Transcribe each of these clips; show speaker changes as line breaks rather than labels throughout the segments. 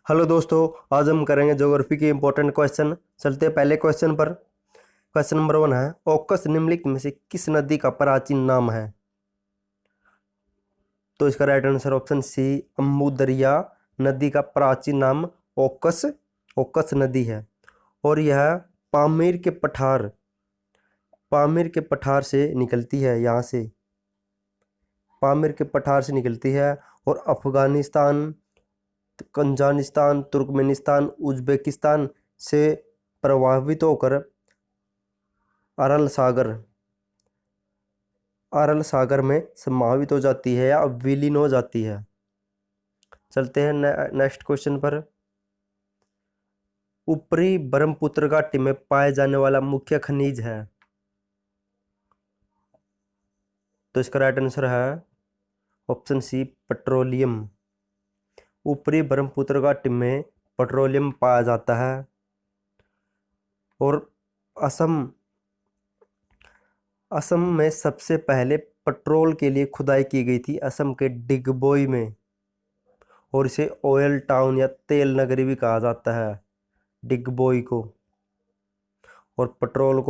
Hello दोस्तों, आज हम करेंगे ज्योग्राफी के इंपॉर्टेंट क्वेश्चन। चलते हैं पहले क्वेश्चन पर। क्वेश्चन नंबर 1 है, ओकस निम्नलिखित में से किस नदी का प्राचीन नाम है? तो इसका right answer option C, Amu Darya नदी का प्राचीन नाम ओकस ओकस नदी है। और यह पामीर के पठार पामीर के पठार से निकलती है। यहाँ से पामीर के पठार से निकलती है और अफगानिस्तान, कजाकिस्तान, तुर्कमेनिस्तान, उज्बेकिस्तान से प्रभावित होकर अरल सागर अरल सागर में समाहित हो जाती है या विलीन हो जाती है। चलते हैं नेक्स्ट क्वेश्चन पर। ऊपरी ब्रह्मपुत्र घाटी में पाए जाने वाला मुख्य खनिज है? तो इसका राइट आंसर है ऑप्शन सी, पेट्रोलियम। ऊपरी ब्रह्मपुत्र घाटी में पेट्रोलियम पाया जाता है। और असम असम में सबसे पहले पेट्रोल के लिए खुदाई की गई थी, असम के डिगबोई में। और इसे ऑयल टाउन या तेल नगरी भी कहा जाता है, डिगबोई को। और पेट्रोल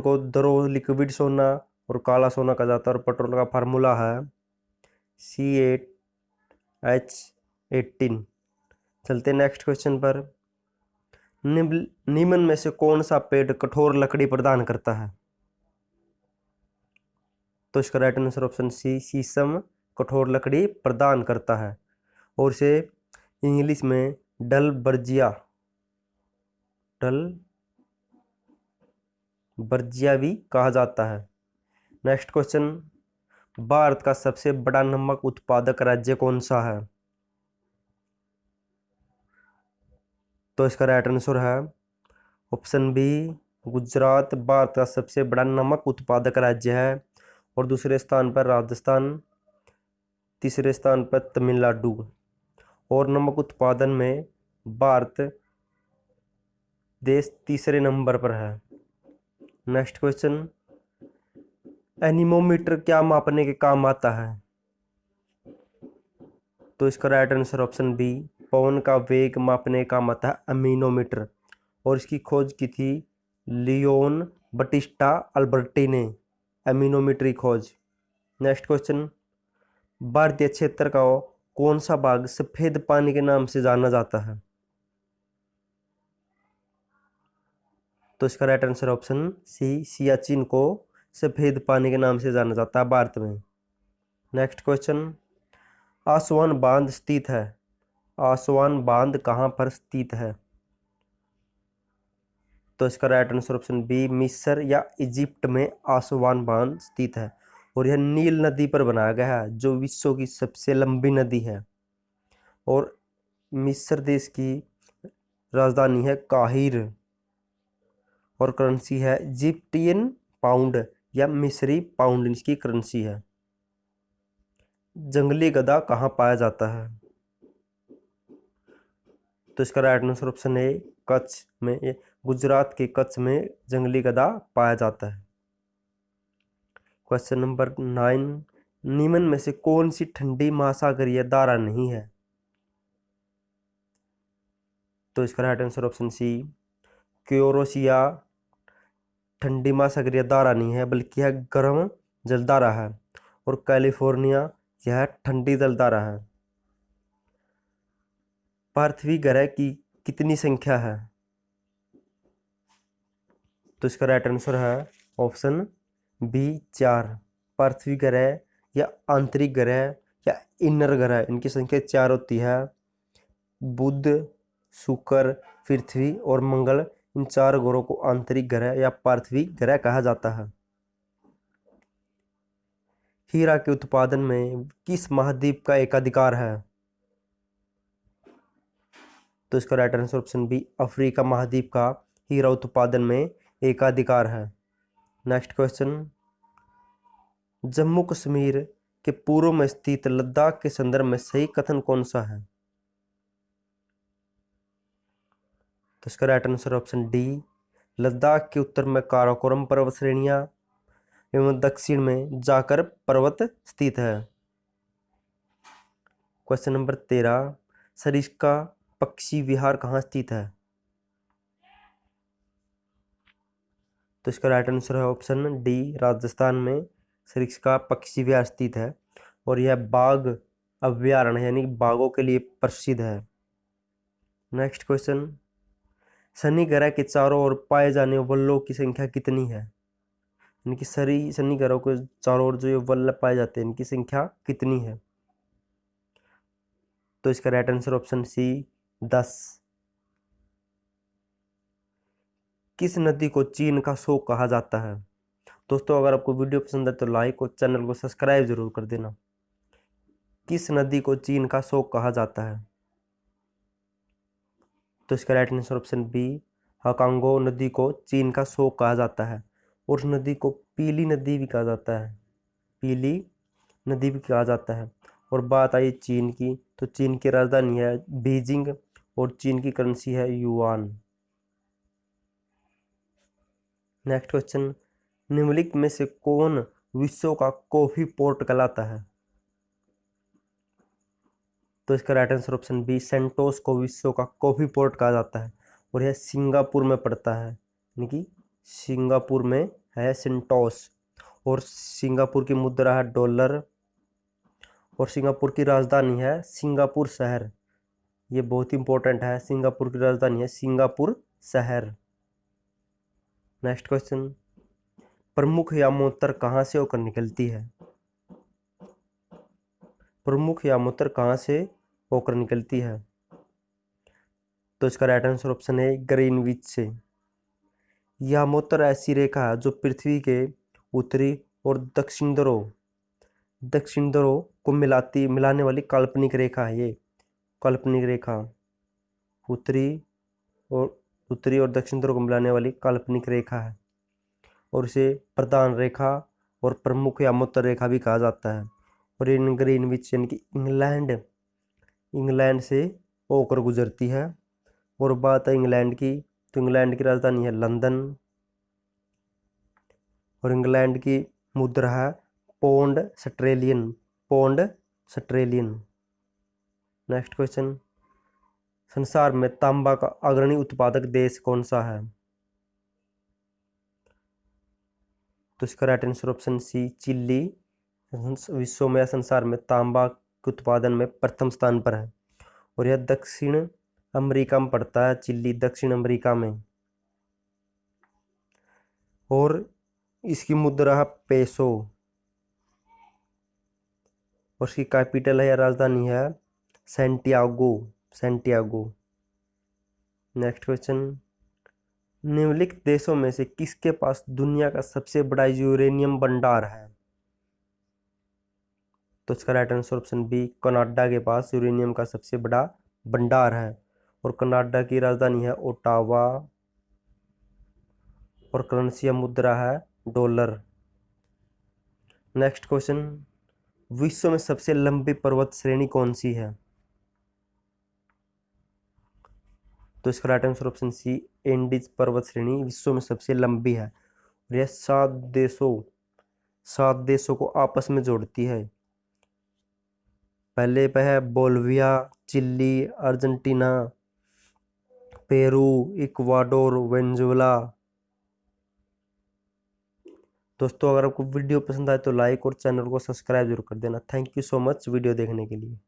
को दरो लिक्विड सोना और काला सोना कहा जाता है। और पेट्रोल का फार्मूला है C8H18। चलते नेक्स्ट क्वेश्चन पर। निम्न में से कौन सा पेड़ कठोर लकड़ी प्रदान करता है? तो इसका राइट आंसर ऑप्शन सी, शीशम कठोर लकड़ी प्रदान करता है। और इसे इंग्लिश में डल बर्जिया भी कहा जाता है। Next question. भारत का सबसे बड़ा नमक उत्पादक राज्य कौन सा है? तो इसका राइट आंसर है ऑप्शन बी, गुजरात भारत का सबसे बड़ा नमक उत्पादक राज्य है। और दूसरे स्थान पर राजस्थान, तीसरे स्थान पर तमिलनाडु। और नमक उत्पादन में भारत देश तीसरे नंबर पर है। Next question. एनीमोमीटर क्या मापने के काम आता है? तो इसका राइट आंसर ऑप्शन बी, पवन का वेग मापने का काम आता है एमीनोमीटर। और इसकी खोज की थी लियोन बटिस्टा अल्बर्टी ने, एमीनोमीटर की खोज। Next question. भारतीय क्षेत्र का कौन सा भाग सफेद पानी के नाम से जाना जाता है? तो इसका right answer option C, Siachen को सफेद पानी के नाम से जाना जाता है भारत में। Next question. आसवान बांध स्थित है आसवान बांध कहाँ पर स्थित है? तो इसका राइट आंसर ऑप्शन बी, मिस्र या इजिप्ट में आसवान बांध स्थित है। और यह नील नदी पर बनाया गया है, जो विश्व की सबसे लंबी नदी है। और मिस्र देश की राजधानी है काहिर। और करेंसी है इजिप्टियन पाउंड या मिस्री पाउंड, इसकी करेंसी है। जंगली गधा कहाँ पाया जाता है? तो इसका right answer option A, Kutch में। गुजरात के कच्छ में जंगली गधा पाया जाता है। Question number 9। निम्न में से कौन सी ठंडी महासागरीय धारा नहीं है? तो इसका राइट आंसर ऑप्शन सी, क्योरोसिया ठंडी महासागरीय धारा नहीं है, बल्कि यह गर्म जलधारा है। और कैलिफोर्निया, यह ठंडी जलधारा है। पृथ्वी ग्रह की कितनी संख्या है? तो इसका राइट आंसर है ऑप्शन बी, 4। पृथ्वी ग्रह या आंतरिक ग्रह या इनर ग्रह, इनकी संख्या 4 होती है। बुध, शुक्र, पृथ्वी और मंगल, इन 4 ग्रहों को आंतरिक ग्रह या पृथ्वी ग्रह कहा जाता है। हीरा के उत्पादन में किस महाद्वीप का एकाधिकार है? तो इसका right answer option B, Africa महाद्वीप का हीरा उत्पादन में एकाधिकार है। Next question. जम्मू कश्मीर के पूर्व में स्थित लद्दाख के संदर्भ में सही कथन कौन सा है? तो इसका right answer option D, Ladakh के उत्तर में काराकोरम पर्वत श्रेणियां एवं दक्षिण में जाकर पर्वत स्थित है। क्वेश्चन नंबर 13, सरिस्का पक्षी विहार कहाँ स्थित है? तो इसका राइट आंसर है ऑप्शन डी, राजस्थान में सरिस्का पक्षी विहार स्थित है और यह बाघ अभ्यारण्य यानी बाघों के लिए प्रसिद्ध है। नेक्स्ट क्वेश्चन, शनि ग्रह के चारों ओर पाए जाने वाले वल्लों की संख्या कितनी है? यानी कि शनि ग्रह के चारों ओर जो ये वल्ल पाए जाते हैं इनकी संख्या कितनी है? तो इसका राइट आंसर ऑप्शन सी, 10। किस नदी को चीन का शोक कहा जाता है? दोस्तों अगर आपको वीडियो पसंद है तो लाइक और चैनल को सब्सक्राइब जरूर कर देना। किस नदी को चीन का शोक कहा जाता है? तो इसका राइट आंसर ऑप्शन बी, हकांगो नदी को चीन का शोक कहा जाता है और उस नदी को पीली नदी भी कहा जाता है, पीली नदी भी कहा जाता है। और बात आई चीन की, तो चीन की राजधानी है बीजिंग और चीन की करेंसी है युआन। नेक्स्ट क्वेश्चन, निम्नलिखित में से कौन विश्व का कॉफी पोर्ट कहलाता है? तो इसका right answer option B, Santos को विश्व का कॉफी पोर्ट कहा जाता है और यह सिंगापुर में पड़ता है, यानी कि सिंगापुर में है सेंटोस। और सिंगापुर की मुद्रा है डॉलर और सिंगापुर की राजधानी है सिंगापुर शहर। ये बहुत इंपॉर्टेंट है, सिंगापुर की राजधानी है सिंगापुर शहर। नेक्स्ट क्वेश्चन, प्रमुख यामोत्तर कहाँ से होकर निकलती है? प्रमुख यामोत्तर कहाँ से होकर निकलती है? तो इसका राइट आंसर ऑप्शन है ग्रीनविच से। यामोत्तर ऐसी रेखा है जो पृथ्वी के उत्तरी और दक्षिण ध्रुव को मिलाने वाली काल्पनिक रेखा है। ये काल्पनिक रेखा उत्तरी और दक्षिण ध्रुव को मिलाने वाली काल्पनिक रेखा है और इसे प्रधान रेखा और प्रमुख यामोत्तर रेखा भी कहा जाता है। और इन ग्रीनविच यानी कि इंग्लैंड से होकर गुजरती है। और बात है इंग्लैंड की, तो इंग्लैंड की राजधानी है लंदन और इंग्लैंड की मुद्रा है पौंड स्ट्रेलियन। नेक्स्ट क्वेश्चन, संसार में तांबा का अग्रणी उत्पादक देश कौन सा है? तो इसका right answer option C, Chile विश्व में संसार में तांबा के उत्पादन में प्रथम स्थान पर है और यह दक्षिण अमेरिका में पड़ता है, चिली दक्षिण अमेरिका में। और इसकी मुद्रा है पेसो और इसकी कैपिटल है या राजधानी है सैंटियागो। नेक्स्ट क्वेश्चन, निम्नलिखित देशों में से किसके पास दुनिया का सबसे बड़ा यूरेनियम भंडार है? तो इसका right answer option B, Canada के पास यूरेनियम का सबसे बड़ा भंडार है और कनाडा की राजधानी है ओटावा और करेंसी मुद्रा है डॉलर। नेक्स्ट क्वेश्चन, विश्व में सबसे लंबी पर्वत श्रेणी कौन सी है? तो इसका right answer option C, Andes पर्वत श्रेणी विश्व में सबसे लंबी है और यह 7 देशों को आपस में जोड़ती है। पहले पे है Bolivia, Chile, Argentina, Peru, Ecuador, Venezuela. दोस्तों अगर आपको वीडियो पसंद आए तो लाइक और चैनल को सब्सक्राइब जरूर कर देना। Thank you so much video देखने के लिए।